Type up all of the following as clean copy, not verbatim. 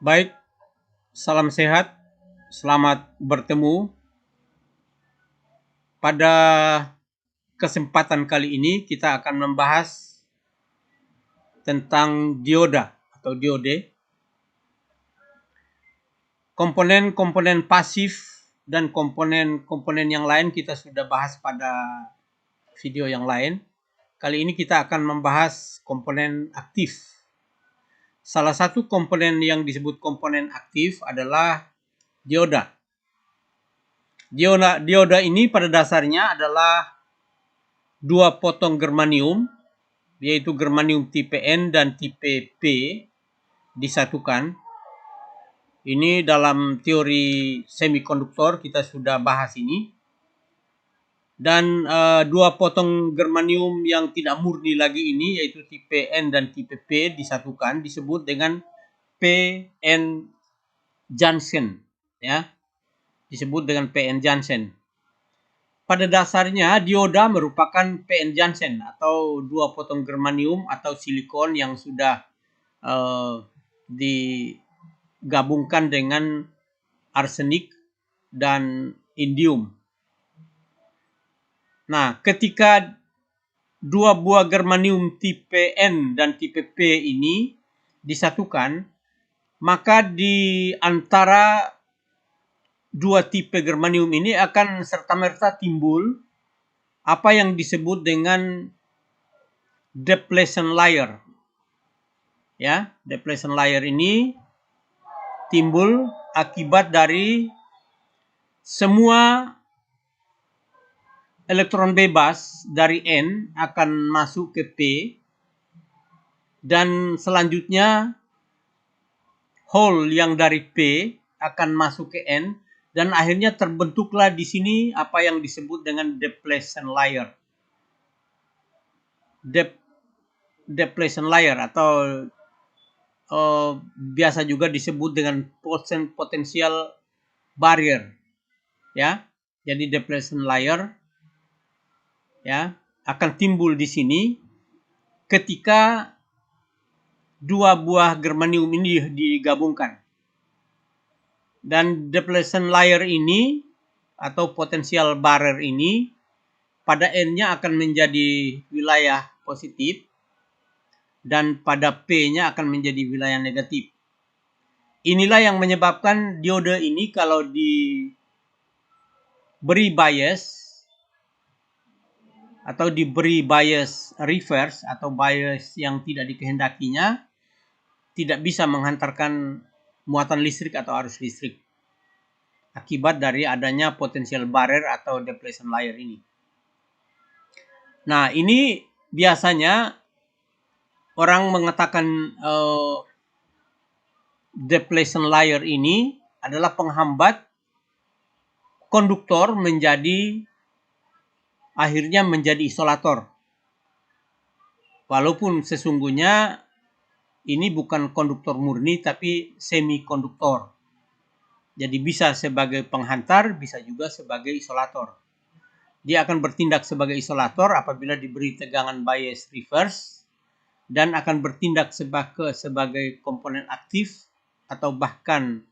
Baik, salam sehat, selamat bertemu. Pada kesempatan kali ini kita akan membahas tentang dioda atau diode, komponen-komponen pasif dan komponen-komponen yang lain kita sudah bahas pada video yang lain. Kali ini kita akan membahas komponen aktif. Salah satu komponen yang disebut komponen aktif adalah dioda. Dioda ini pada dasarnya adalah dua potong germanium, yaitu germanium tipe N dan tipe P disatukan. Ini dalam teori semikonduktor kita sudah bahas ini. Dan dua potong germanium yang tidak murni lagi ini, yaitu tipe N dan tipe P disatukan, disebut dengan PN junction, ya, disebut dengan PN junction. Pada dasarnya dioda merupakan PN junction atau dua potong germanium atau silikon yang sudah digabungkan dengan arsenik dan indium. Nah, ketika dua buah germanium tipe N dan tipe P ini disatukan, maka di antara dua tipe germanium ini akan serta-merta timbul apa yang disebut dengan depletion layer. Ya, depletion layer ini timbul akibat dari semua elektron bebas dari N akan masuk ke P dan selanjutnya hole yang dari P akan masuk ke N dan akhirnya terbentuklah di sini apa yang disebut dengan depletion layer. Depletion layer atau biasa juga disebut dengan potential barrier, ya. Jadi depletion layer, ya, akan timbul di sini ketika dua buah germanium ini digabungkan. Dan depletion layer ini atau potential barrier ini pada N-nya akan menjadi wilayah positif dan pada P-nya akan menjadi wilayah negatif. Inilah yang menyebabkan diode ini kalau diberi bias atau diberi bias reverse atau bias yang tidak dikehendakinya, tidak bisa menghantarkan muatan listrik atau arus listrik akibat dari adanya potential barrier atau depletion layer ini. Nah, ini biasanya orang mengatakan depletion layer ini adalah penghambat konduktor akhirnya menjadi isolator. Walaupun sesungguhnya ini bukan konduktor murni tapi semikonduktor. Jadi bisa sebagai penghantar, bisa juga sebagai isolator. Dia akan bertindak sebagai isolator apabila diberi tegangan bias reverse dan akan bertindak sebagai komponen aktif atau bahkan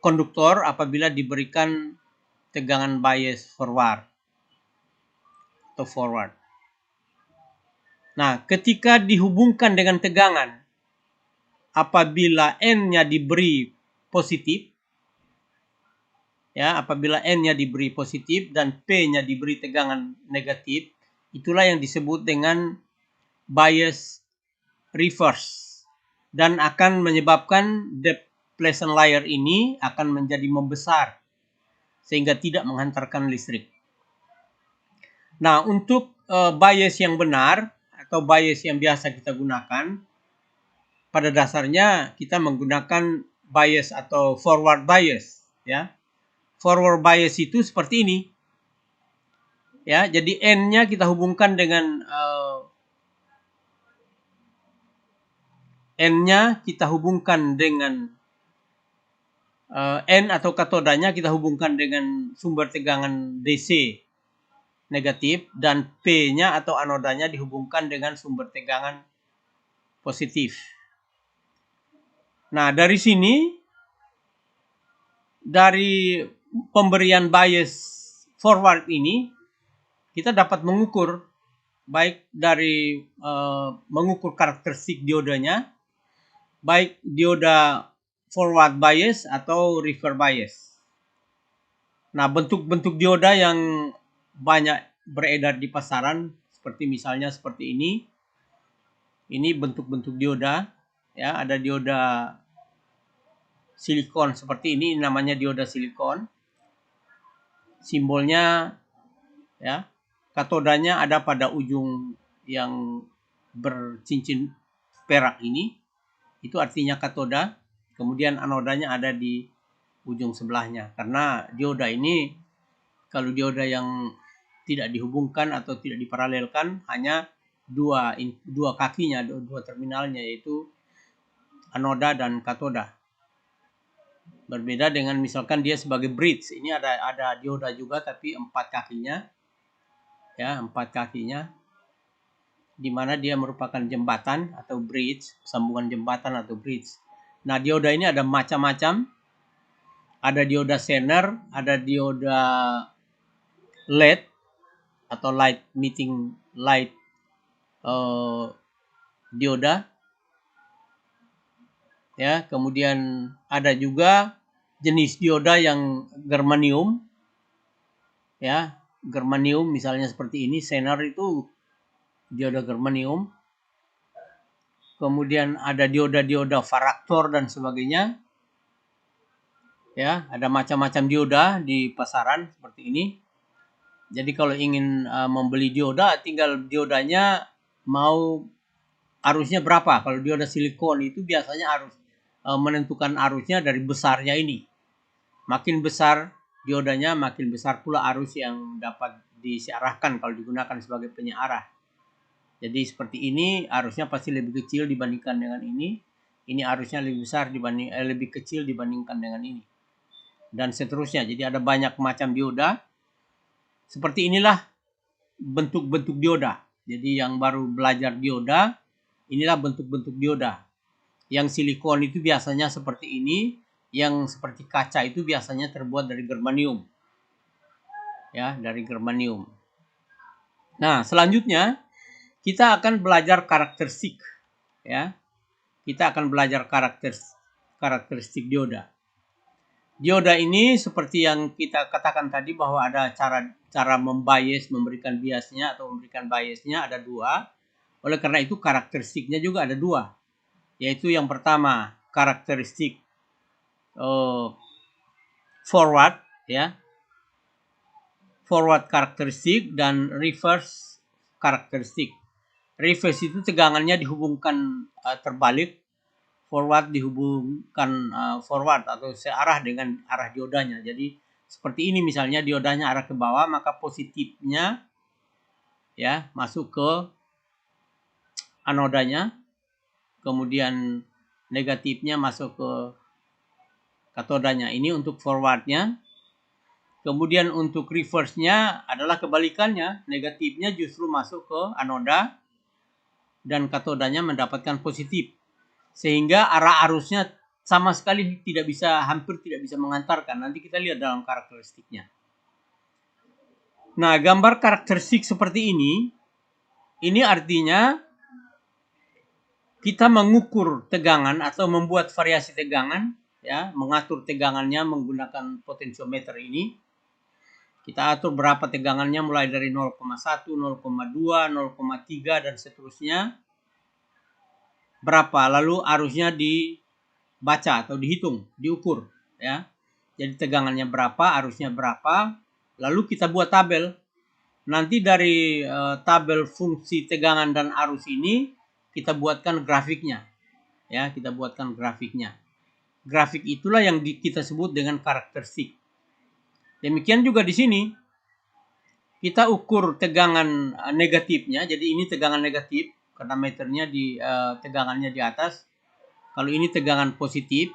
konduktor apabila diberikan tegangan bias forward. Nah, ketika dihubungkan dengan tegangan, apabila N-nya diberi positif, ya, apabila N-nya diberi positif dan P-nya diberi tegangan negatif, itulah yang disebut dengan bias reverse dan akan menyebabkan depletion layer ini akan menjadi membesar sehingga tidak menghantarkan listrik. Nah, untuk bias yang benar atau bias yang biasa kita gunakan, pada dasarnya kita menggunakan bias atau forward bias, ya. Forward bias itu seperti ini. Ya, jadi N-nya kita hubungkan dengan N atau katodanya kita hubungkan dengan sumber tegangan DC negatif dan P-nya atau anodanya dihubungkan dengan sumber tegangan positif. Nah, dari sini, dari pemberian bias forward ini, kita dapat mengukur, baik dari mengukur karakteristik diodanya, baik dioda forward bias atau reverse bias. Nah, bentuk-bentuk dioda yang banyak beredar di pasaran, seperti misalnya seperti ini bentuk-bentuk dioda, ya, ada dioda silikon seperti ini, namanya dioda silikon. Simbolnya, ya, katodanya ada pada ujung yang bercincin perak ini, itu artinya katoda. Kemudian anodanya ada di ujung sebelahnya, karena dioda ini, kalau dioda yang tidak dihubungkan atau tidak diparalelkan, hanya dua kakinya, dua terminalnya, yaitu anoda dan katoda. Berbeda dengan misalkan dia sebagai bridge, ini ada dioda juga tapi 4 kakinya, ya, 4 kakinya, di mana dia merupakan jembatan atau bridge, sambungan jembatan atau bridge. Nah, dioda ini ada macam-macam, ada dioda Zener, ada dioda LED atau light emitting light dioda, ya. Kemudian ada juga jenis dioda yang germanium, ya, germanium misalnya seperti ini, Zener itu dioda germanium. Kemudian ada dioda-dioda varaktor dan sebagainya, ya, ada macam-macam dioda di pasaran seperti ini. Jadi kalau ingin membeli dioda, tinggal diodanya mau arusnya berapa. Kalau dioda silikon itu biasanya harus menentukan arusnya dari besarnya ini. Makin besar diodanya, makin besar pula arus yang dapat disiarahkan kalau digunakan sebagai penyearah. Jadi seperti ini, arusnya pasti lebih kecil dibandingkan dengan ini. Ini arusnya lebih besar lebih kecil dibandingkan dengan ini. Dan seterusnya. Jadi ada banyak macam dioda. Seperti inilah bentuk-bentuk dioda. Jadi yang baru belajar dioda, inilah bentuk-bentuk dioda. Yang silikon itu biasanya seperti ini, yang seperti kaca itu biasanya terbuat dari germanium. Ya, dari germanium. Nah, selanjutnya kita akan belajar karakteristik, ya. Kita akan belajar karakteristik dioda. Dioda ini seperti yang kita katakan tadi bahwa ada cara memberikan biasnya atau memberikan biasnya ada dua. Oleh karena itu karakteristiknya juga ada dua. Yaitu yang pertama karakteristik forward, ya. Forward karakteristik dan reverse karakteristik. Reverse itu tegangannya dihubungkan terbalik, forward dihubungkan forward atau searah dengan arah diodanya. Jadi seperti ini misalnya, diodanya arah ke bawah, maka positifnya, ya, masuk ke anodanya, kemudian negatifnya masuk ke katodanya. Ini untuk forwardnya. Kemudian untuk reverse-nya adalah kebalikannya, negatifnya justru masuk ke anoda dan katodanya mendapatkan positif. Sehingga arah arusnya sama sekali hampir tidak bisa mengantarkan. Nanti kita lihat dalam karakteristiknya. Nah, gambar karakteristik seperti ini artinya kita mengukur tegangan atau membuat variasi tegangan, ya, mengatur tegangannya menggunakan potensiometer ini. Kita atur berapa tegangannya mulai dari 0,1, 0,2, 0,3 dan seterusnya. Berapa, lalu arusnya dibaca atau dihitung, diukur, ya. Jadi tegangannya berapa, arusnya berapa, lalu kita buat tabel. Nanti dari tabel fungsi tegangan dan arus ini kita buatkan grafiknya, ya, kita buatkan grafiknya. Grafik itulah yang kita sebut dengan karakteristik. Demikian juga di sini kita ukur tegangan negatifnya. Jadi ini tegangan negatif karena meternya tegangannya di atas. Kalau ini tegangan positif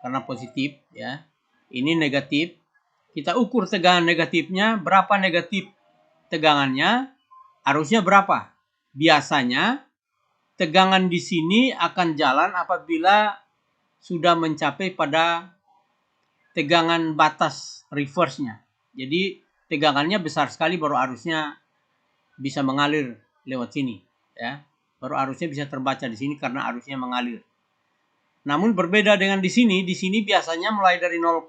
karena positif, ya. Ini negatif. Kita ukur tegangan negatifnya, berapa negatif tegangannya, arusnya berapa. Biasanya tegangan di sini akan jalan apabila sudah mencapai pada tegangan batas reverse-nya. Jadi tegangannya besar sekali baru arusnya bisa mengalir lewat sini, ya. Baru arusnya bisa terbaca di sini karena arusnya mengalir. Namun berbeda dengan di sini biasanya mulai dari 0,2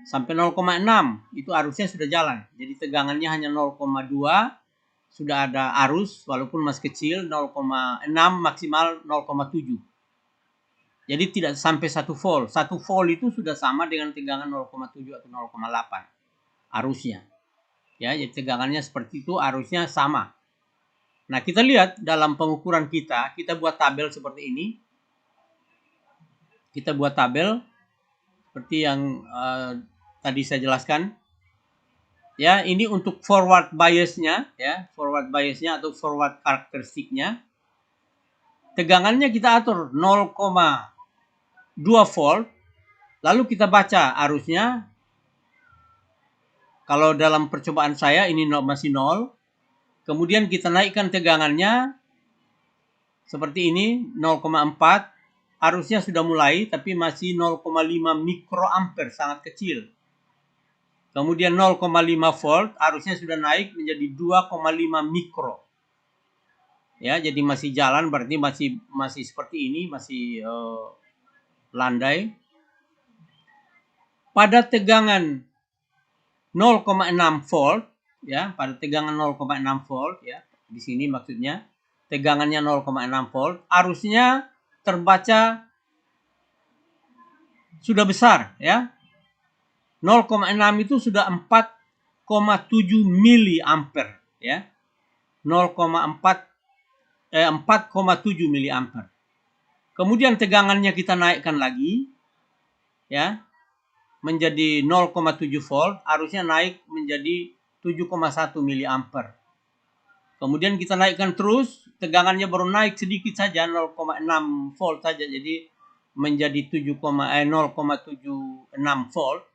sampai 0,6 itu arusnya sudah jalan. Jadi tegangannya hanya 0,2 sudah ada arus walaupun masih kecil, 0,6 maksimal 0,7. Jadi tidak sampai 1 volt. 1 volt itu sudah sama dengan tegangan 0,7 atau 0,8 arusnya. Ya, jadi tegangannya seperti itu, arusnya sama. Nah, kita lihat dalam pengukuran kita buat tabel seperti ini. Kita buat tabel seperti yang tadi saya jelaskan. Ya, ini untuk forward biasnya, ya, forward biasnya atau forward karakteristiknya. Tegangannya kita atur 0,2 volt. Lalu kita baca arusnya. Kalau dalam percobaan saya ini masih 0. Kemudian kita naikkan tegangannya seperti ini 0,4. Arusnya sudah mulai tapi masih 0,5 mikroampere, sangat kecil. Kemudian 0,5 volt, arusnya sudah naik menjadi 2,5 mikro. Ya, jadi masih jalan, berarti masih seperti ini, masih landai. Pada tegangan 0,6 volt, ya, pada tegangan 0,6 volt, ya, di sini maksudnya tegangannya 0,6 volt, arusnya terbaca sudah besar, ya. 0,6 itu sudah 4,7 miliampere, ya. 4,7 miliampere. Kemudian tegangannya kita naikkan lagi, ya, menjadi 0,7 volt, arusnya naik menjadi 7,1 miliampere. Kemudian kita naikkan terus, tegangannya baru naik sedikit saja, 0,6 volt saja, jadi menjadi 0,76 volt.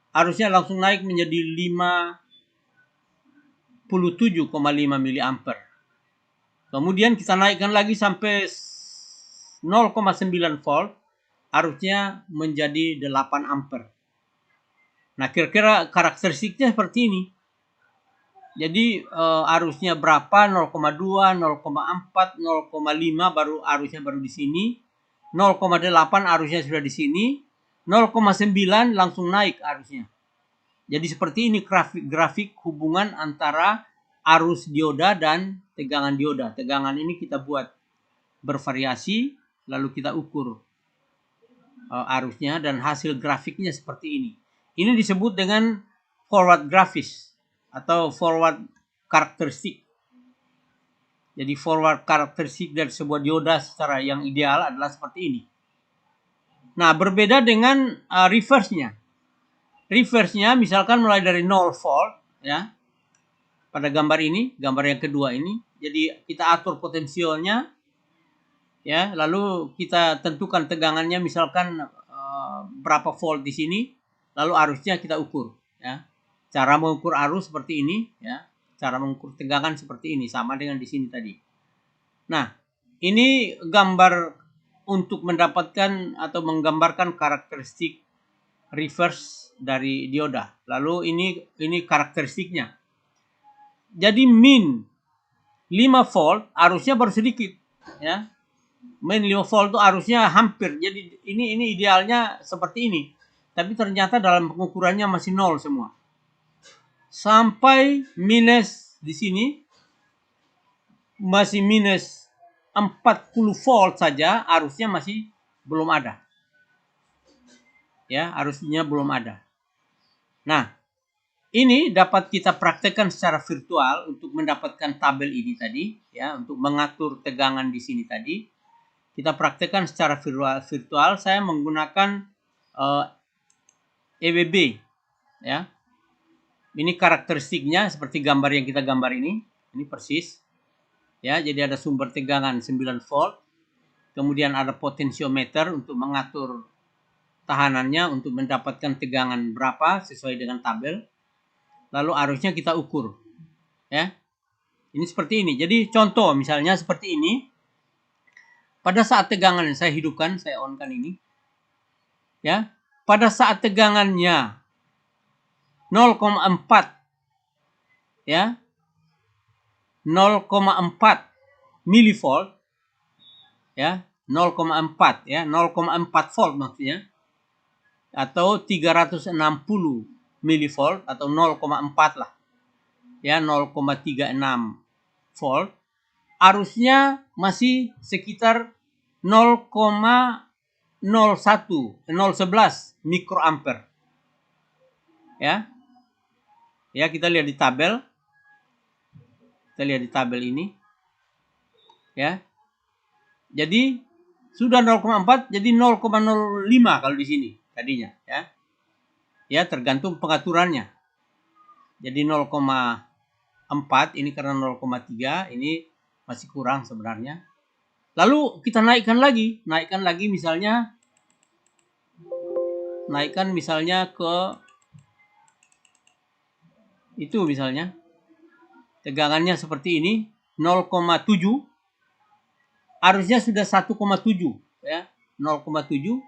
Arusnya langsung naik menjadi 57,5 miliampere. Kemudian kita naikkan lagi sampai 0,9 volt, arusnya menjadi 8 ampere. Nah, kira-kira karakteristiknya seperti ini. Jadi arusnya berapa? 0,2, 0,4, 0,5 baru arusnya baru di sini. 0,8 arusnya sudah di sini. 0,9 langsung naik arusnya. Jadi seperti ini grafik hubungan antara arus dioda dan tegangan dioda. Tegangan ini kita buat bervariasi, lalu kita ukur arusnya dan hasil grafiknya seperti ini. Ini disebut dengan forward grafis atau forward karakteristik. Jadi forward karakteristik dari sebuah dioda secara yang ideal adalah seperti ini. Nah, berbeda dengan reverse-nya. Reverse-nya misalkan mulai dari 0 volt, ya. Pada gambar ini, gambar yang kedua ini. Jadi kita atur potensialnya, ya. Lalu kita tentukan tegangannya misalkan berapa volt di sini. Lalu arusnya kita ukur, ya. Cara mengukur arus seperti ini, ya. Cara mengukur tegangan seperti ini, sama dengan di sini tadi. Nah, ini gambar untuk mendapatkan atau menggambarkan karakteristik reverse dari dioda. Lalu ini karakteristiknya. Jadi min 5 volt arusnya baru sedikit, ya. Min 5 volt itu arusnya hampir. Jadi ini idealnya seperti ini. Tapi ternyata dalam pengukurannya masih 0 semua. Sampai minus di sini masih minus 40 volt saja, arusnya masih belum ada. Ya, arusnya belum ada. Nah, ini dapat kita praktekkan secara virtual untuk mendapatkan tabel ini tadi, ya, untuk mengatur tegangan di sini tadi. Kita praktekkan secara virtual. Saya menggunakan EWB, ya. Ini karakteristiknya seperti gambar yang kita gambar ini. Ini persis. Ya, jadi ada sumber tegangan 9 volt. Kemudian ada potensiometer untuk mengatur tahanannya untuk mendapatkan tegangan berapa sesuai dengan tabel. Lalu arusnya kita ukur. Ya. Ini seperti ini. Jadi contoh misalnya seperti ini. pada saat tegangan saya hidupkan, saya on-kan ini. Ya. Pada saat tegangannya 0,4 ya. 0,4 milivolt ya, 0,4 ya, 0,4 volt maksudnya, atau 360 milivolt atau 0,4 lah ya, 0,36 volt, arusnya masih sekitar 0,011 mikroampere ya. Ya, kita lihat di tabel. Kita lihat di tabel ini ya. Jadi sudah 0,4 jadi 0,05 kalau di sini tadinya ya. Ya, tergantung pengaturannya. Jadi 0,4 ini karena 0,3 ini masih kurang sebenarnya. Lalu kita naikkan lagi misalnya ke itu misalnya tegangannya seperti ini 0,7, arusnya sudah 1,7 ya, 0,7.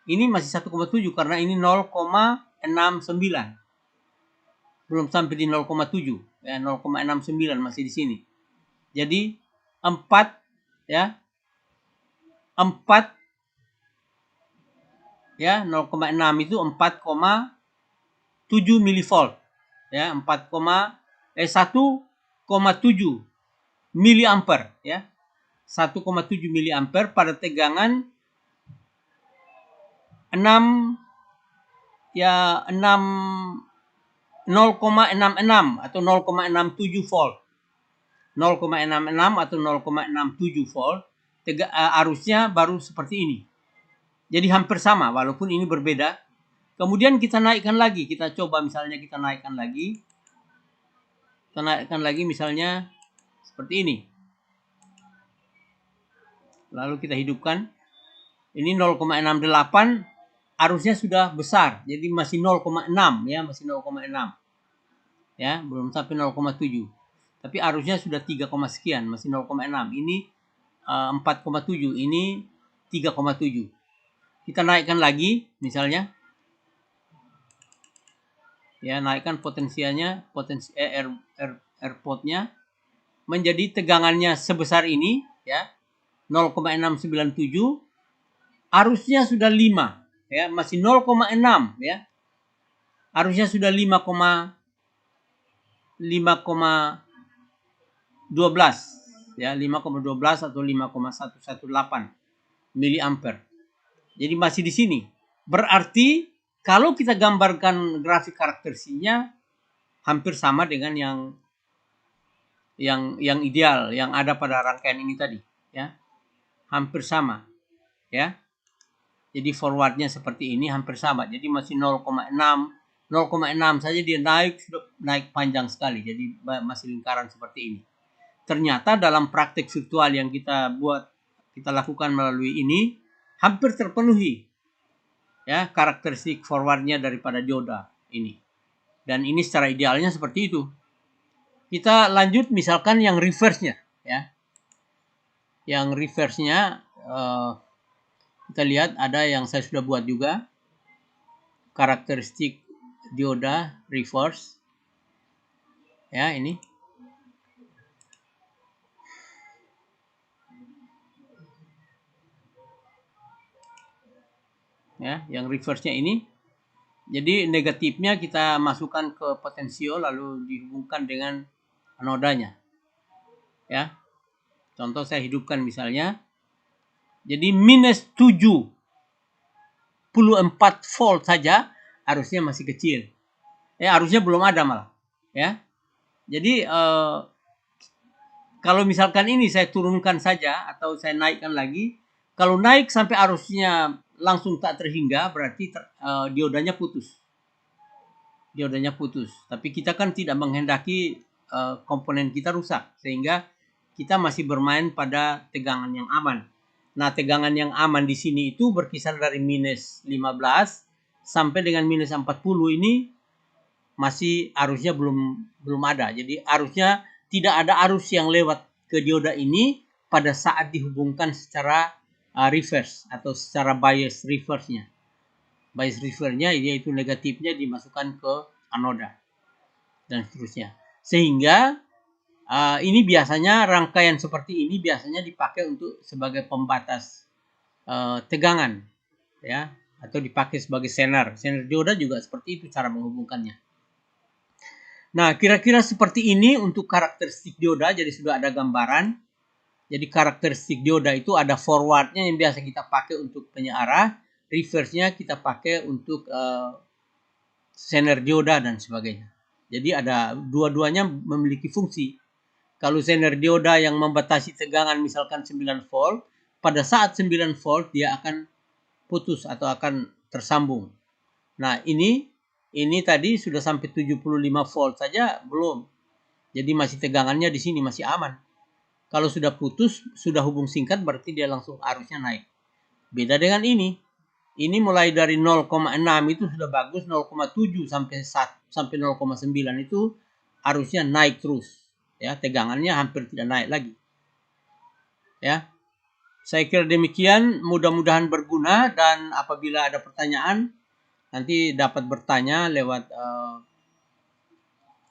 Ini masih 1,7 karena ini 0,69. Belum sampai di 0,7 ya, 0,69 masih di sini. Jadi 4 ya. 4 ya, 0,6 itu 4,7 milivolt ya, 1,7 miliampere ya. 1,7 miliampere pada tegangan 0,66 atau 0,67 volt. 0,66 atau 0,67 volt, arusnya baru seperti ini. Jadi hampir sama walaupun ini berbeda. Kemudian kita naikkan lagi, kita coba misalnya kita naikkan lagi. Kita naikkan lagi misalnya seperti ini. Lalu kita hidupkan. Ini 0,68, arusnya sudah besar. Jadi masih 0,6 ya, masih 0,6. Ya, belum sampai 0,7. Tapi arusnya sudah 3, sekian, masih 0,6. Ini 4,7, ini 3,7. Kita naikkan lagi misalnya. Ya, naikkan potensinya, airport-nya menjadi tegangannya sebesar ini ya. 0,697, arusnya sudah 5 ya, masih 0,6 ya. Arusnya sudah 5,12 ya, 5,12 atau 5,118 miliampere. Jadi masih di sini. Berarti kalau kita gambarkan grafik karakteristiknya hampir sama dengan yang ideal yang ada pada rangkaian ini tadi ya. Hampir sama ya. Jadi forwardnya seperti ini hampir sama. Jadi masih 0,6 saja dia sudah naik panjang sekali. Jadi masih lingkaran seperti ini. Ternyata dalam praktek virtual yang kita lakukan melalui ini hampir terpenuhi ya karakteristik forwardnya daripada dioda ini. Dan ini secara idealnya seperti itu. Kita lanjut misalkan yang reverse-nya ya. Yang reverse-nya kita lihat ada yang saya sudah buat juga. Karakteristik dioda reverse. Ya, ini. Ya, yang reverse-nya ini. Jadi negatifnya kita masukkan ke potensio lalu dihubungkan dengan anodanya. Ya. Contoh saya hidupkan misalnya. Jadi minus 74 volt saja arusnya masih kecil. Arusnya belum ada malah. Ya. Jadi kalau misalkan ini saya turunkan saja atau saya naikkan lagi, kalau naik sampai arusnya langsung tak terhingga berarti diodanya putus. Diodanya putus. Tapi kita kan tidak menghendaki komponen kita rusak sehingga kita masih bermain pada tegangan yang aman. Nah, tegangan yang aman di sini itu berkisar dari minus 15 sampai dengan minus 40 ini masih arusnya belum ada. Jadi arusnya tidak ada arus yang lewat ke dioda ini pada saat dihubungkan secara reverse atau secara bias reverse-nya. Bias reverse-nya yaitu negatifnya dimasukkan ke anoda dan seterusnya. Sehingga ini biasanya rangkaian seperti ini biasanya dipakai untuk sebagai pembatas tegangan, ya, atau dipakai sebagai senar. Senar dioda juga seperti itu cara menghubungkannya. Nah, kira-kira seperti ini untuk karakteristik dioda. Jadi sudah ada gambaran. Jadi karakteristik dioda itu ada forwardnya yang biasa kita pakai untuk penyearah, reverse-nya kita pakai untuk senar dioda dan sebagainya. Jadi ada dua-duanya memiliki fungsi. Kalau senar dioda yang membatasi tegangan misalkan 9 volt, pada saat 9 volt dia akan putus atau akan tersambung. Nah, ini tadi sudah sampai 75 volt saja belum. Jadi masih tegangannya di sini masih aman. Kalau sudah putus, sudah hubung singkat berarti dia langsung arusnya naik. Beda dengan ini. Ini mulai dari 0,6 itu sudah bagus, 0,7 sampai 0,9 itu arusnya naik terus. Ya, tegangannya hampir tidak naik lagi. Ya. Saya kira demikian, mudah-mudahan berguna dan apabila ada pertanyaan nanti dapat bertanya lewat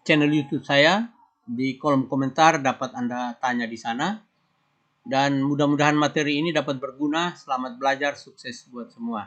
channel YouTube saya, di kolom komentar dapat Anda tanya di sana. Dan mudah-mudahan materi ini dapat berguna. Selamat belajar, sukses buat semua.